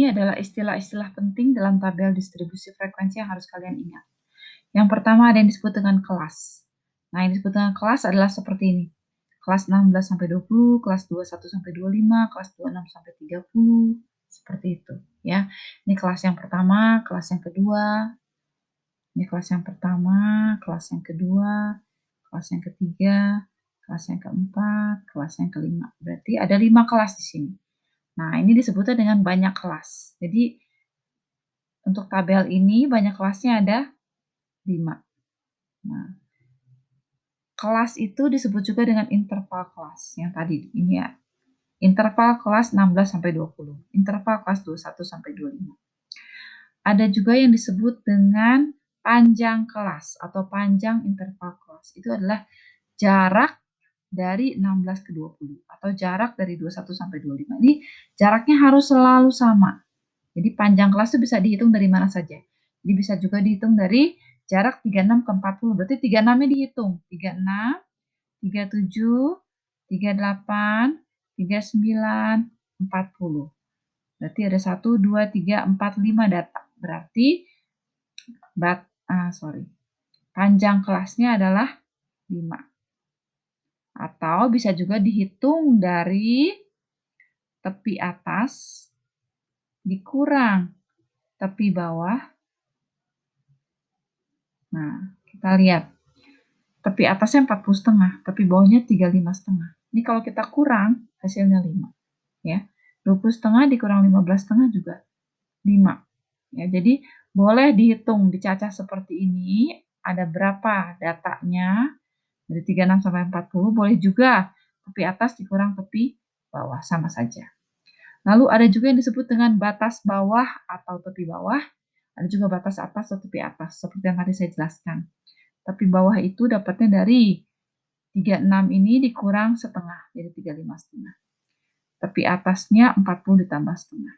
ini adalah istilah-istilah penting dalam tabel distribusi frekuensi yang harus kalian ingat. Yang pertama ada yang disebut dengan kelas. Nah, yang disebut dengan kelas adalah seperti ini. Kelas 16 sampai 20, kelas 21 sampai 25, kelas 26 sampai 30, seperti itu ya. Ini kelas yang pertama, kelas yang kedua. Ini kelas yang pertama, kelas yang kedua, kelas yang ketiga, kelas yang keempat, kelas yang kelima. Berarti ada 5 kelas di sini. Nah, ini disebutnya dengan banyak kelas. Jadi, untuk tabel ini banyak kelasnya ada 5. Nah, kelas itu disebut juga dengan interval kelas. Yang tadi ini ya. Interval kelas 16 sampai 20. Interval kelas 21 sampai 25. Ada juga yang disebut dengan panjang kelas atau panjang interval kelas. Itu adalah jarak dari 16 ke 20 atau jarak dari 21 sampai 25. Ini jaraknya harus selalu sama. Jadi panjang kelas itu bisa dihitung dari mana saja. Jadi bisa juga dihitung dari jarak 36 ke 40. Berarti 36-nya dihitung. 36, 37, 38, 39, 40. Berarti ada 1, 2, 3, 4, 5 data. Berarti panjang kelasnya adalah 5. Atau bisa juga dihitung dari tepi atas dikurang tepi bawah. Nah, kita lihat. Tepi atasnya 40,5, tepi bawahnya 35,5. Ini kalau kita kurang, hasilnya 5. Ya. 20,5 dikurang 15,5 juga 5. Ya, jadi boleh dihitung, dicacah seperti ini. Ada berapa datanya dari 36 sampai 40. Boleh juga tepi atas dikurang tepi bawah, sama saja. Lalu ada juga yang disebut dengan batas bawah atau tepi bawah. Ada juga batas atas atau tepi atas, seperti yang tadi saya jelaskan. Tepi bawah itu dapatnya dari 36 ini dikurang setengah, jadi 35,5. Tepi atasnya 40 ditambah setengah.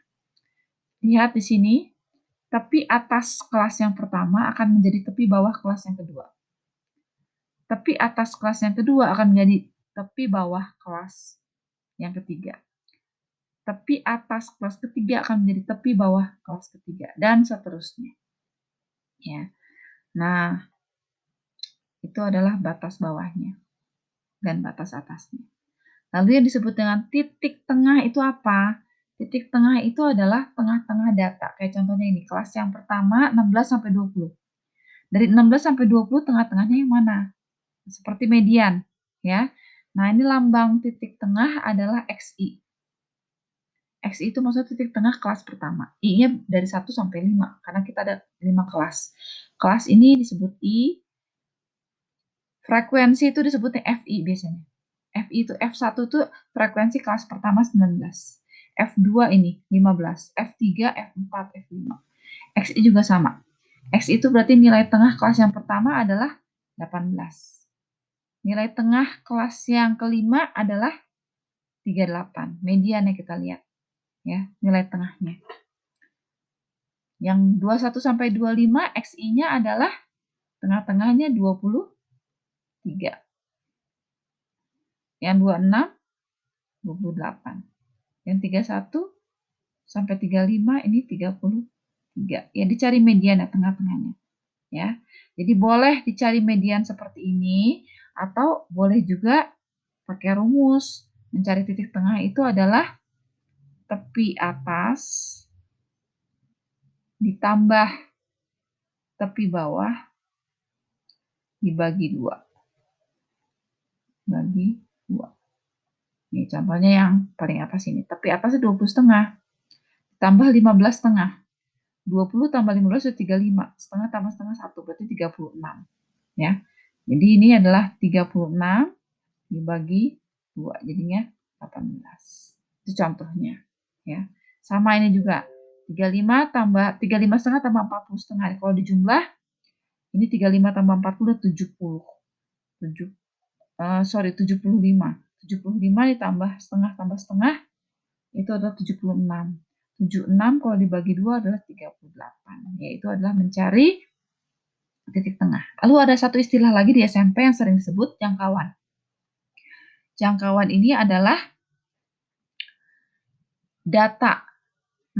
Lihat di sini, tepi atas kelas yang pertama akan menjadi tepi bawah kelas yang kedua. Tepi atas kelas yang kedua akan menjadi tepi bawah kelas yang ketiga. Tepi atas kelas ketiga akan menjadi tepi bawah kelas ketiga, dan seterusnya. Ya. Nah, itu adalah batas bawahnya dan batas atasnya. Lalu yang disebut dengan titik tengah itu apa? Titik tengah itu adalah tengah-tengah data. Kayak contohnya ini, kelas yang pertama 16 sampai 20. Dari 16 sampai 20 tengah-tengahnya yang mana? Seperti median, ya. Nah, ini lambang titik tengah adalah XI. XI itu maksudnya titik tengah kelas pertama. I-nya dari 1 sampai 5 karena kita ada 5 kelas. Kelas ini disebut I. Frekuensi itu disebutnya FI biasanya. FI itu F1 itu frekuensi kelas pertama 19. F2 ini 15, F3, F4, F5. XI juga sama. XI itu berarti nilai tengah kelas yang pertama adalah 18. Nilai tengah kelas yang kelima adalah 38. Mediannya kita lihat. Ya, nilai tengahnya. Yang 21 sampai 25 XI-nya adalah tengah-tengahnya 23. Yang 26 28. Yang 31 sampai 35 ini 33. Ya, dicari median ya, tengah-tengahnya. Ya. Jadi boleh dicari median seperti ini atau boleh juga pakai rumus. Mencari titik tengah itu adalah tepi atas ditambah tepi bawah dibagi 2. Bagi 2. Ini contohnya yang paling atas ini. Tepi atasnya 20,5. Tambah 15,5. 20 tambah 15 itu 35. Setengah tambah setengah 1, berarti 36. Ya. Jadi ini adalah 36 dibagi 2, jadinya 18. Itu contohnya. Ya. Sama ini juga. 35 tambah 35,5 tambah 40,5. Kalau dijumlah, ini 35 tambah 40 70. 75. 75 ditambah setengah tambah setengah, itu adalah 76. 76 kalau dibagi 2 adalah 38. Yaitu adalah mencari titik tengah. Lalu ada satu istilah lagi di SMP yang sering disebut jangkauan. Jangkauan ini adalah data